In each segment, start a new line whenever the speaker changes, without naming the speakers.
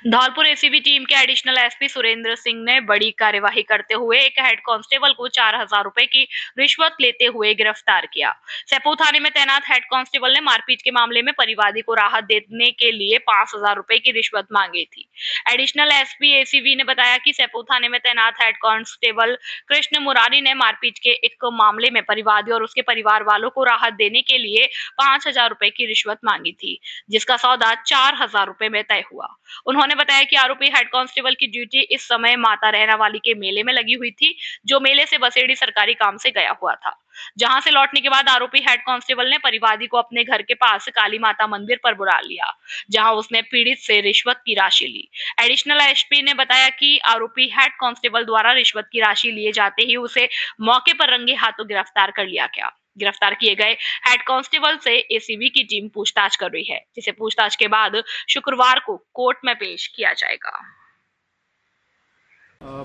Dholpur ACB team के additional SP Surendra Singh ने बड़ी कार्यवाही करते हुए एक हेड कांस्टेबल को 4,000 रुपए की रिश्वत लेते हुए गिरफ्तार किया। सेपू थाने में तैनात हेड कांस्टेबल ने मारपीट के मामले में परिवादी को राहत देने के लिए 5,000 रुपए की रिश्वत मांगी थी। एडिशनल एसपी एसीबी ने बताया कि सेपू थाने में तैनात हेड कांस्टेबल कृष्ण मुरारी ने मारपीट के एक मामले में परिवादी और उसके परिवार वालों को राहत देने के लिए 5,000 रुपए की रिश्वत मांगी थी, जिसका सौदा 4,000 रुपए में तय हुआ। उन्होंने बताया कि आरोपी हेड कांस्टेबल की ड्यूटी इस समय माता रहना वाली के मेले में लगी हुई थी, जो मेले से बसेड़ी सरकारी काम से गया हुआ था। जहां से लौटने के बाद आरोपी हेड कांस्टेबल ने परिवादी को अपने घर के पास काली माता मंदिर पर बुला लिया, जहां उसने पीड़ित से रिश्वत की राशि ली। एडिशनल एसपी ने बताया कि आरोपी हेड कांस्टेबल द्वारा रिश्वत की राशि लिए जाते ही उसे मौके पर रंगे हाथों गिरफ्तार कर लिया गया। गिरफ्तार किए गए हेड कांस्टेबल से एसीबी की टीम पूछताछ कर रही है, जिसे पूछताछ के बाद शुक्रवार को कोर्ट में पेश किया जाएगा।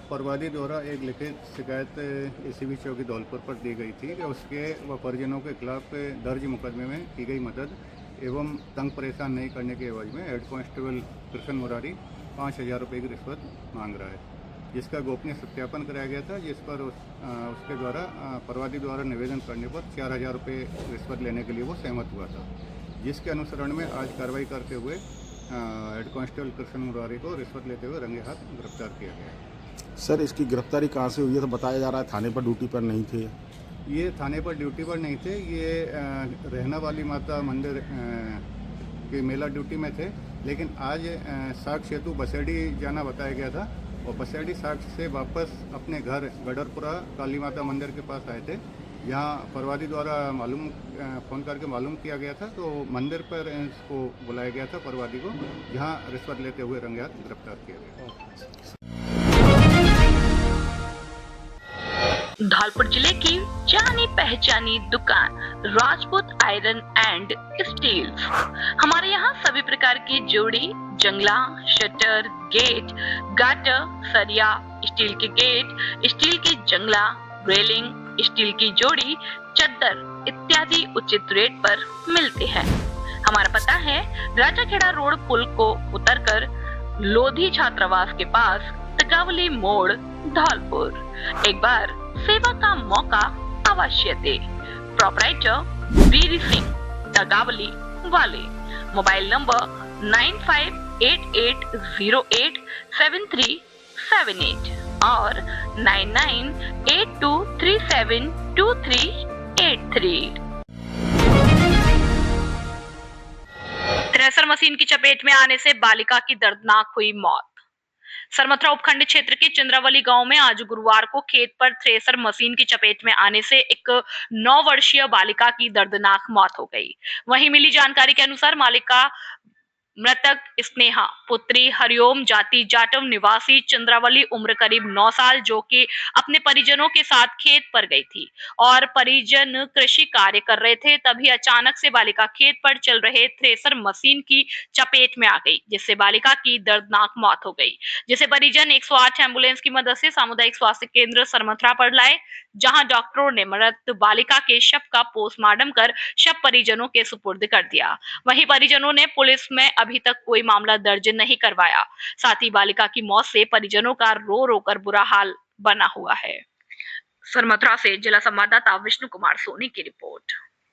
परिवादी द्वारा एक लिखित शिकायत एसीबी चौकी धौलपुर पर दी गई थी कि उसके व परिजनों के खिलाफ दर्ज मुकदमे में की गई मदद एवं तंग परेशान नहीं करने के एवज में हेड कांस्टेबल कृष्ण मुरारी 5,000 रुपये की रिश्वत मांग रहा है, जिसका गोपनीय सत्यापन कराया गया था, जिस पर उसके द्वारा परिवादी द्वारा निवेदन करने पर 4,000 रुपये रिश्वत लेने के लिए वो सहमत हुआ था, जिसके अनुसरण में आज कार्रवाई करते हुए हेड कांस्टेबल कृष्ण मुरारी को रिश्वत लेते हुए रंगे हाथ गिरफ्तार किया गया है।
सर, इसकी गिरफ्तारी कहाँ से हुई है? तो बताया जा रहा है थाने पर ड्यूटी पर नहीं थे।
ये थाने पर ड्यूटी पर नहीं थे, ये रहना वाली माता मंदिर के मेला ड्यूटी में थे, लेकिन आज साक्ष हेतु बसेड़ी जाना बताया गया था और बसेड़ी साक्ष से वापस अपने घर गडरपुरा काली माता मंदिर के पास आए थे। यहाँ परिवादी द्वारा फ़ोन करके मालूम किया गया था, तो मंदिर पर इसको बुलाया गया था परिवादी को, जहाँ रिश्वत लेते हुए रंगे हाथ गिरफ्तार किया गया।
धौलपुर जिले की जानी पहचानी दुकान राजपूत आयरन एंड स्टील्स। हमारे यहाँ सभी प्रकार की जोड़ी, जंगला, शटर, गेट, गाटर, सरिया, स्टील के गेट, स्टील की जंगला, रेलिंग, स्टील की जोड़ी, चद्दर इत्यादि उचित रेट पर मिलते हैं। हमारा पता है राजाखेड़ा रोड पुल को उतरकर लोधी छात्रावास के पास तगावली मोड़, धौलपुर। एक बार सेवा का मौका अवश्य दे। प्रोपराइटर वीर सिंह, तगावली वाले। मोबाइल नंबर 9588087378 और 9982372383। थ्रेसर मशीन की चपेट में आने से बालिका की दर्दनाक हुई मौत। सरमथरा उपखंड क्षेत्र के चंद्रावली गांव में आज गुरुवार को खेत पर थ्रेसर मशीन की चपेट में आने से एक 9 वर्षीय बालिका की दर्दनाक मौत हो गई। वहीं मिली जानकारी के अनुसार मृतक स्नेहा पुत्री हरिओम जाति जाटव निवासी चंद्रावली, उम्र करीब 9 साल, जो कि अपने परिजनों के साथ खेत पर गई थी और परिजन कृषि कार्य कर रहे थे। तभी अचानक से बालिका खेत पर चल रहे थ्रेसर मशीन की चपेट में आ गई, जिससे बालिका की दर्दनाक मौत हो गई, जिसे परिजन 108 एम्बुलेंस की मदद से सामुदायिक स्वास्थ्य केंद्र सरमथरा पर लाए, जहां डॉक्टरों ने मृत बालिका के शव का पोस्टमार्टम कर शव परिजनों के सुपुर्द कर दिया। वहीं परिजनों ने पुलिस में अभी तक कोई मामला दर्ज नहीं करवाया। साथ ही बालिका की मौत से परिजनों का रो रो कर बुरा हाल बना हुआ है। सरमथरा से जिला संवाददाता विष्णु कुमार सोनी की रिपोर्ट।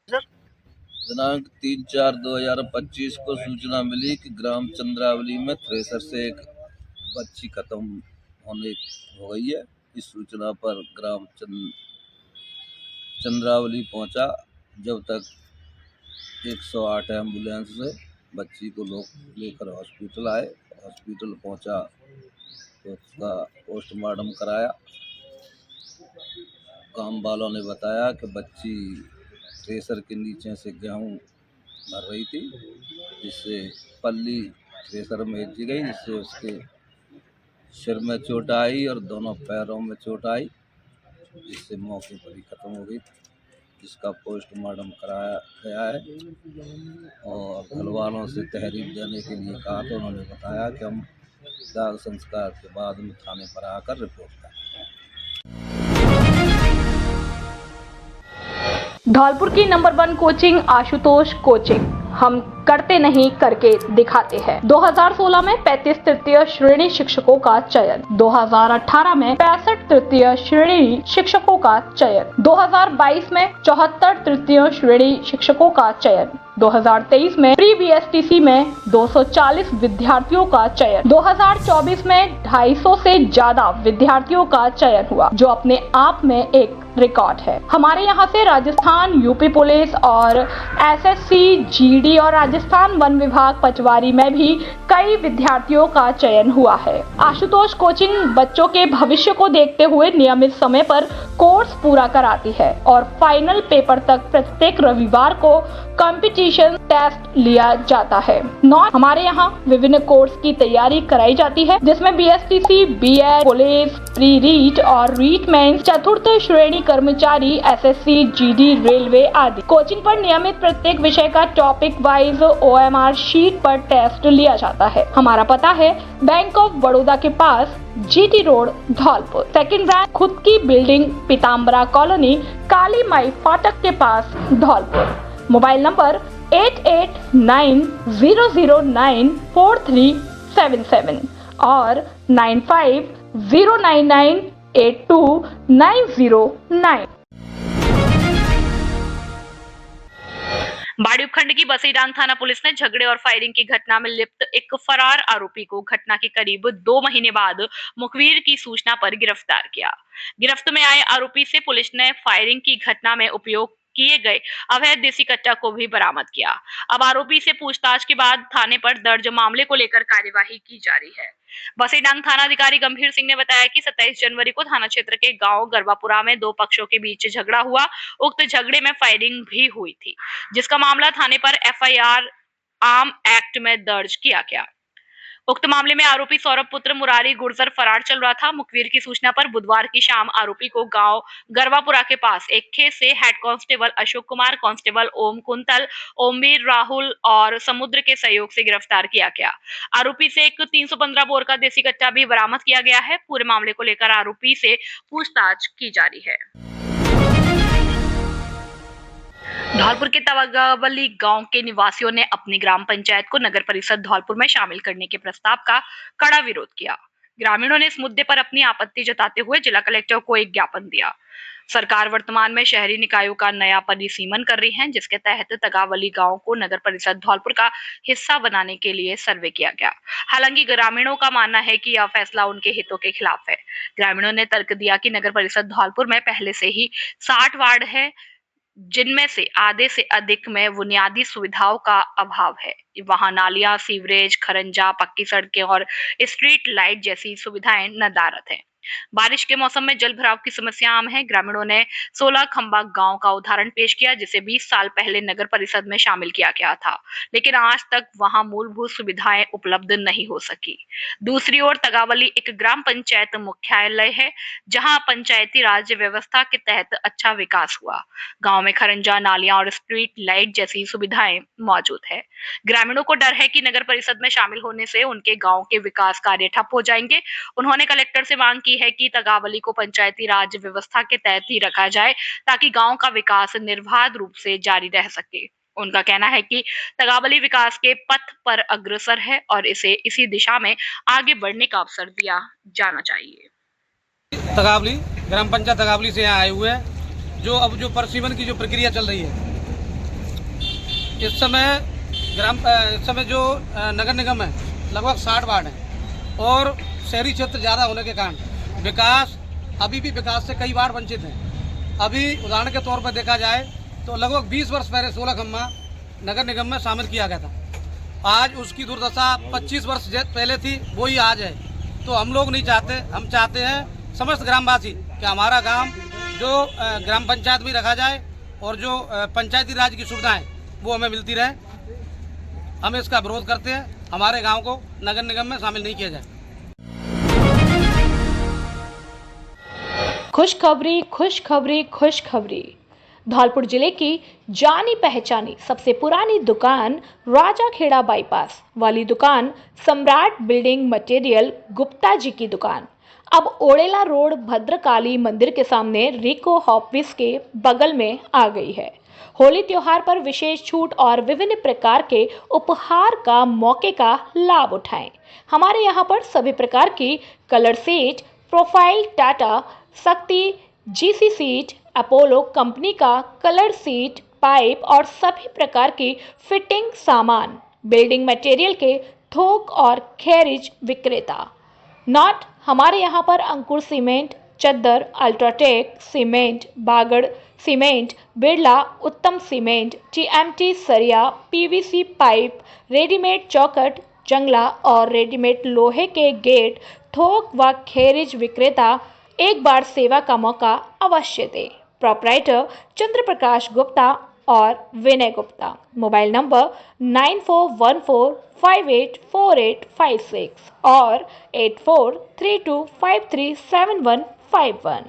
दिनांक 3/4/2025 को सूचना मिली कि ग्राम चंद्रावली में थ्रेसर से एक बच्ची खत्म हो गई है। इस सूचना पर ग्राम चंद्रावली पहुंचा। जब तक 108 एम्बुलेंस से बच्ची को लोग लेकर हॉस्पिटल आए। हॉस्पिटल पहुंचा तो उसका पोस्टमार्टम कराया। गांव वालों ने बताया कि बच्ची थ्रेसर के नीचे से गेहूं भर रही थी, जिससे पल्ली थ्रेसर में हिच गई, जिससे उसके सिर में चोट आई और दोनों पैरों में चोट आई, जिससे मौके पर ही खत्म हो गई, जिसका पोस्टमार्टम कराया गया है। और घर वालों से तहरीर देने के लिए कहा तो उन्होंने बताया कि हम दाह संस्कार के बाद में थाने पर आकर रिपोर्ट करें।
धौलपुर की नंबर 1 कोचिंग आशुतोष कोचिंग। हम
करते नहीं करके दिखाते हैं। 2016 में 35 तृतीय श्रेणी शिक्षकों का चयन, 2018 में 65 तृतीय श्रेणी शिक्षकों का चयन, 2022 में 74 तृतीय श्रेणी शिक्षकों का चयन, 2023 में प्री बीएसटीसी में 240 विद्यार्थियों का चयन, 2024 में 250 से ज्यादा विद्यार्थियों का चयन हुआ, जो अपने आप में एक रिकॉर्ड है। हमारे यहाँ से राजस्थान यूपी पुलिस और एसएससी, जीडी और राजस्थान वन विभाग पचवारी में भी कई विद्यार्थियों का चयन हुआ है। आशुतोष कोचिंग बच्चों के भविष्य को देखते हुए नियमित समय पर कोर्स पूरा कराती है और फाइनल पेपर तक प्रत्येक रविवार को कंपटीशन टेस्ट लिया जाता है। हमारे यहाँ विभिन्न कोर्स की तैयारी कराई जाती है, जिसमें BSTC, BEd, police, pre REET और रीट मेंस, चतुर्थ श्रेणी कर्मचारी, एसएससी, जीडी, रेलवे आदि। कोचिंग पर नियमित प्रत्येक विषय का टॉपिक वाइज ओएमआर शीट पर टेस्ट लिया जाता है। हमारा पता है बैंक ऑफ बड़ौदा के पास, GT road, Dholpur. Second rank खुद की बिल्डिंग, पीताम्बरा कॉलोनी, काली माई फाटक के पास, धौलपुर। मोबाइल नंबर 8890094377 और 9509982909।
बाड़ी उपखंड की बसीडांग थाना पुलिस ने झगड़े और फायरिंग की घटना में लिप्त एक फरार आरोपी को घटना के करीब 2 महीने बाद मुखबिर की सूचना पर गिरफ्तार किया। गिरफ्त में आए आरोपी से पुलिस ने फायरिंग की घटना में उपयोग किए गए अवैध देसी कट्टा को भी बरामद किया। अब आरोपी से पूछताछ के बाद थाने पर दर्ज मामले को लेकर कार्यवाही की जा रही है। बसीडांग थाना अधिकारी गंभीर सिंह ने बताया कि 27 जनवरी को थाना क्षेत्र के गांव गरवापुरा में 2 पक्षों के बीच झगड़ा हुआ। उक्त झगड़े में फायरिंग भी हुई थी, जिसका मामला थाने पर एफआईआर आर्म एक्ट में दर्ज किया गया। उक्त मामले में आरोपी सौरभ पुत्र मुरारी गुर्जर फरार चल रहा था। मुखबिर की सूचना पर बुधवार की शाम आरोपी को गांव गरवापुरा के पास एक खेत से head constable Ashok Kumar, constable Om Kuntal, Omvir Rahul और समुद्र के सहयोग से गिरफ्तार किया गया। आरोपी से एक 315 बोर का देसी कट्टा भी बरामद किया गया है। पूरे मामले को लेकर आरोपी से पूछताछ की जा रही है। धौलपुर के तगावली गांव के निवासियों ने अपनी ग्राम पंचायत को नगर परिषद धौलपुर में शामिल करने के प्रस्ताव का कड़ा विरोध किया। ग्रामीणों ने इस मुद्दे पर अपनी आपत्ति जताते हुए जिला कलेक्टर को एक ज्ञापन दिया। सरकार वर्तमान में शहरी निकायों का नया परिसीमन कर रही है, जिसके तहत तगावली गांव को नगर परिषद धौलपुर का हिस्सा बनाने के लिए सर्वे किया गया। हालांकि ग्रामीणों का मानना है कि यह फैसला उनके हितों के खिलाफ है। ग्रामीणों ने तर्क दिया कि नगर परिषद धौलपुर में पहले से ही 60 वार्ड है, जिनमें से आधे से अधिक में बुनियादी सुविधाओं का अभाव है। वहां नालियां, सीवरेज, खरंजा, पक्की सड़कें और स्ट्रीट लाइट जैसी सुविधाएं नदारद हैं। बारिश के मौसम में जल भराव की समस्या आम है। ग्रामीणों ने 16 खंबा गांव का उदाहरण पेश किया, जिसे 20 साल पहले नगर परिषद में शामिल किया गया था, लेकिन आज तक वहां मूलभूत सुविधाएं उपलब्ध नहीं हो सकी। दूसरी ओर तगावली एक ग्राम पंचायत मुख्यालय है, जहां पंचायती राज व्यवस्था के तहत अच्छा विकास हुआ। गांव में खरंजा, नालियां और स्ट्रीट लाइट जैसी सुविधाएं मौजूद है। ग्रामीणों को डर है कि नगर परिषद में शामिल होने से उनके गांव के विकास कार्य ठप हो जाएंगे। उन्होंने कलेक्टर से मांग की है कि तगावली को पंचायती राज व्यवस्था के तहत ही रखा जाए, ताकि गांव का विकास निर्बाध रूप से जारी रह सके। उनका कहना है कि तगावली विकास के पथ पर अग्रसर है और इसे इसी दिशा में आगे बढ़ने का अवसर दिया जाना चाहिए।
तगावली ग्राम पंचायत तगावली से यहाँ आए हुए हैं, जो परिसीमन की जो प्रक्रिया चल रही है। इस समय जो नगर निगम है लगभग 60 वार्ड है और शहरी क्षेत्र ज़्यादा होने के कारण अभी भी विकास से कई वार्ड वंचित हैं। अभी उदाहरण के तौर पर देखा जाए तो लगभग 20 वर्ष पहले 16 खम्मा नगर निगम में शामिल किया गया था। आज उसकी दुर्दशा 25 वर्ष पहले थी, वही आज है। तो हम लोग नहीं चाहते, हम चाहते हैं समस्त ग्रामवासी कि हमारा गांव जो ग्राम पंचायत में रखा जाए और जो पंचायती राज की सुविधाएं वो हमें मिलती रहे। हम इसका विरोध करते हैं, हमारे गांव को नगर निगम में शामिल नहीं किया जाए।
खुशखबरी, खुशखबरी, खुशखबरी। धौलपुर जिले की जानी पहचानी सबसे पुरानी दुकान राजाखेड़ा बाईपास वाली दुकान सम्राट बिल्डिंग मटेरियल गुप्ता जी की दुकान अब ओड़ेला रोड भद्रकाली मंदिर के सामने रिको ऑफिस के बगल में आ गई है। होली त्योहार पर विशेष छूट और विभिन्न प्रकार के उपहार का मौके का लाभ उठाएं। हमारे यहाँ पर सभी प्रकार की कलर सीट, प्रोफाइल, टाटा, शक्ति, जीसी सीट, अपोलो कंपनी का कलर सीट, पाइप और सभी प्रकार की फिटिंग सामान, बिल्डिंग मटेरियल के थोक और गैरेज विक्रेता। नॉट हमारे यहाँ पर अंकुर सीमेंट, चद्दर, अल्ट्राटेक सीमेंट, बागड़ सीमेंट, बिरला उत्तम सीमेंट, टीएमटी सरिया, पीवीसी पाइप, रेडीमेड चौखट, जंगला और रेडीमेड लोहे के गेट, थोक व गैरेज विक्रेता। एक बार सेवा का मौका अवश्य दें। प्रोपराइटर चंद्र प्रकाश गुप्ता और विनय गुप्ता। मोबाइल नंबर 9414584856 और 8432537151।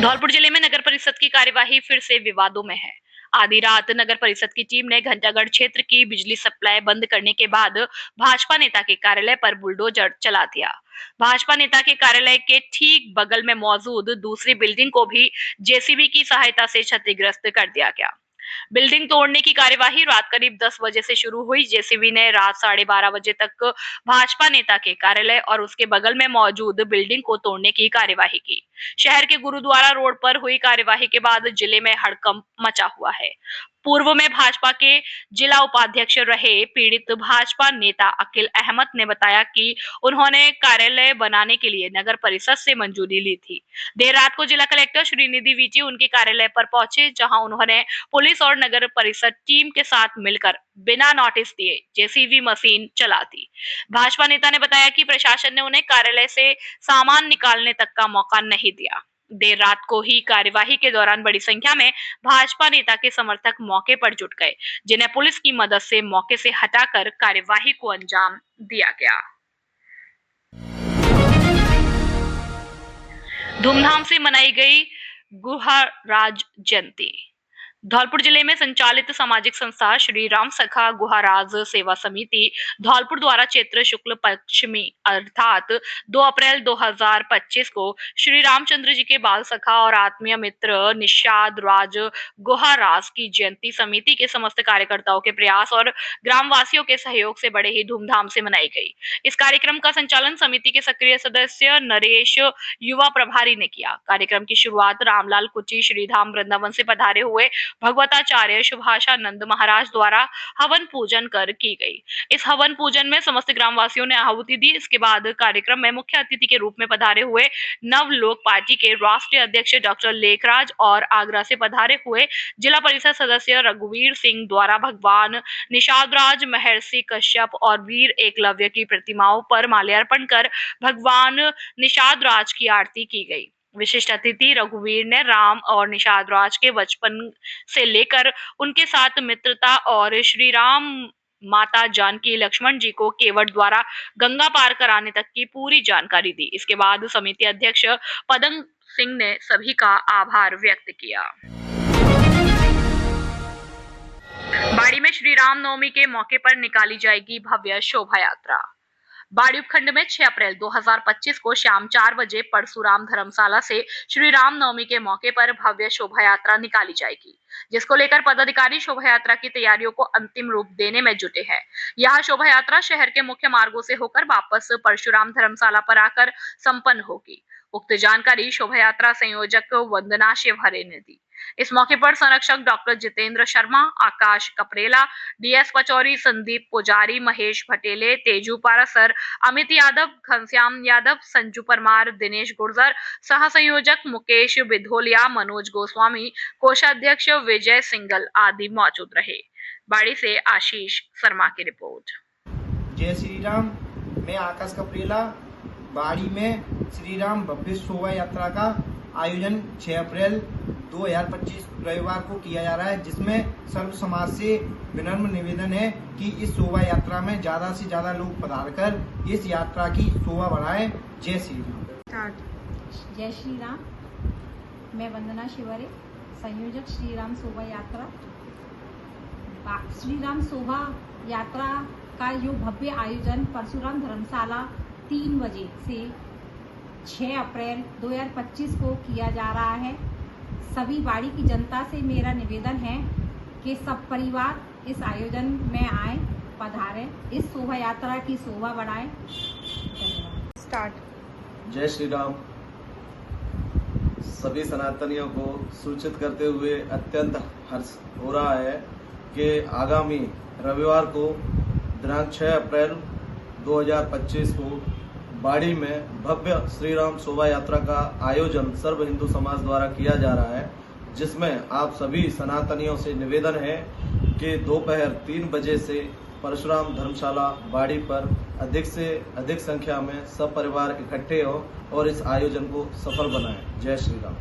धौलपुर जिले में नगर परिषद की कार्यवाही फिर से विवादों में है। आधी रात नगर परिषद की टीम ने घंटागढ़ क्षेत्र की बिजली सप्लाई बंद करने के बाद भाजपा नेता के कार्यालय पर बुलडोजर चला दिया। भाजपा नेता के कार्यालय के ठीक बगल में मौजूद दूसरी बिल्डिंग को भी जेसीबी की सहायता से क्षतिग्रस्त कर दिया गया। बिल्डिंग तोड़ने की कार्यवाही रात करीब 10 बजे से शुरू हुई। जेसीबी ने रात 12:30 बजे तक भाजपा नेता के कार्यालय और उसके बगल में मौजूद बिल्डिंग को तोड़ने की कार्यवाही की। शहर के गुरुद्वारा रोड पर हुई कार्यवाही के बाद जिले में हड़कंप मचा हुआ है। पूर्व में भाजपा के जिला उपाध्यक्ष रहे पीड़ित भाजपा नेता अकील अहमद ने बताया कि उन्होंने कार्यालय बनाने के लिए नगर परिषद से मंजूरी ली थी। देर रात को जिला कलेक्टर श्रीनिधि वीटी उनके कार्यालय पर पहुंचे, जहां उन्होंने पुलिस और नगर परिषद टीम के साथ मिलकर बिना नोटिस दिए जेसीबी मशीन चला दी। भाजपा नेता ने बताया कि प्रशासन ने उन्हें कार्यालय से सामान निकालने तक का मौका नहीं दिया। देर रात को ही कार्यवाही के दौरान बड़ी संख्या में भाजपा नेता के समर्थक मौके पर जुट गए, जिन्हें पुलिस की मदद से मौके से हटाकर कार्यवाही को अंजाम दिया गया। धूमधाम से मनाई गई गुहाराज जयंती। धौलपुर जिले में संचालित सामाजिक संस्था श्री राम सखा गुहाराज सेवा समिति धौलपुर द्वारा चैत्र शुक्ल पक्षमी अर्थात 2 अप्रैल 2025 को श्री रामचंद्र जी के बाल सखा और आत्मीय मित्र निषाद राज गुहाराज की जयंती समिति के समस्त कार्यकर्ताओं के प्रयास और ग्रामवासियों के सहयोग से बड़े ही धूमधाम से मनाई गई। इस कार्यक्रम का संचालन समिति के सक्रिय सदस्य नरेश युवा प्रभारी ने किया। कार्यक्रम की शुरुआत रामलाल कुची श्रीधाम वृंदावन से पधारे हुए भगवताचार्य सुभाषानंद महाराज द्वारा हवन पूजन कर की गई। इस हवन पूजन में समस्त ग्रामवासियों ने आहुति दी। इसके बाद कार्यक्रम में मुख्य अतिथि के रूप में पधारे हुए नवलोक पार्टी के राष्ट्रीय अध्यक्ष डॉक्टर लेखराज और आगरा से पधारे हुए जिला परिषद सदस्य रघुवीर सिंह द्वारा भगवान निषादराज, महर्षि कश्यप और वीर एकलव्य की प्रतिमाओं पर माल्यार्पण कर भगवान निषादराज की आरती की गई। विशिष्ट अतिथि रघुवीर ने राम और निषादराज के बचपन से लेकर उनके साथ मित्रता और श्री राम, माता जानकी, लक्ष्मण जी को केवट द्वारा गंगा पार कराने तक की पूरी जानकारी दी। इसके बाद समिति अध्यक्ष पदम सिंह ने सभी का आभार व्यक्त किया। बाड़ी में श्री राम नवमी के मौके पर निकाली जाएगी भव्य शोभा यात्रा। बाड़ी उपखंड में 6 अप्रैल 2025 को शाम 4 बजे परशुराम धर्मशाला से श्री राम नवमी के मौके पर भव्य शोभा यात्रा निकाली जाएगी, जिसको लेकर पदाधिकारी शोभा यात्रा की तैयारियों को अंतिम रूप देने में जुटे हैं। यह शोभा यात्रा शहर के मुख्य मार्गों से होकर वापस परशुराम धर्मशाला पर आकर संपन्न होगी। उक्त जानकारी शोभा यात्रा संयोजक वंदना शिवहरे ने दी। इस मौके पर संरक्षक डॉक्टर जितेंद्र शर्मा, आकाश कपरेला, डीएस पचौरी, संदीप पुजारी, महेश भटेले, तेजू पारासर, अमित यादव, घनश्याम यादव, संजू परमार, दिनेश गुर्जर, सह संयोजक मुकेश बिधोलिया, मनोज गोस्वामी, कोषाध्यक्ष विजय सिंगल आदि मौजूद रहे। बाड़ी से आशीष शर्मा की रिपोर्ट।
जय श्री राम। मैं आकाश कपरेला। बाड़ी में श्री राम भव्य शोभा यात्रा का आयोजन 6 अप्रैल 2025 रविवार को किया जा रहा है, जिसमें सर्व समाज से विनम्र निवेदन है कि इस शोभा यात्रा में ज्यादा से ज्यादा लोग पधार कर इस यात्रा की शोभा बढ़ाएं। जय श्री राम।
जय श्री राम। मैं वंदना शिवहरे, संयोजक श्री राम शोभा यात्रा। श्री राम शोभा यात्रा का यो भव्य आयोजन परशुराम धर्मशाला 3 बजे से 6 अप्रैल 2025 को किया जा रहा है। सभी बाड़ी की जनता से मेरा निवेदन है कि सब परिवार इस आयोजन में आए, पधारें, इस शोभा यात्रा की शोभा बढ़ाएं। स्टार्ट।
जय श्री राम। सभी सनातनियों को सूचित करते हुए अत्यंत हर्ष हो रहा है कि आगामी रविवार को दिनांक 6 अप्रैल 2025 को बाड़ी में भव्य श्री राम शोभा यात्रा का आयोजन सर्व हिंदू समाज द्वारा किया जा रहा है, जिसमें आप सभी सनातनियों से निवेदन है कि दोपहर 3 बजे से परशुराम धर्मशाला बाड़ी पर अधिक से अधिक संख्या में सब परिवार इकट्ठे हो और इस आयोजन को सफल बनाएं। जय श्री राम।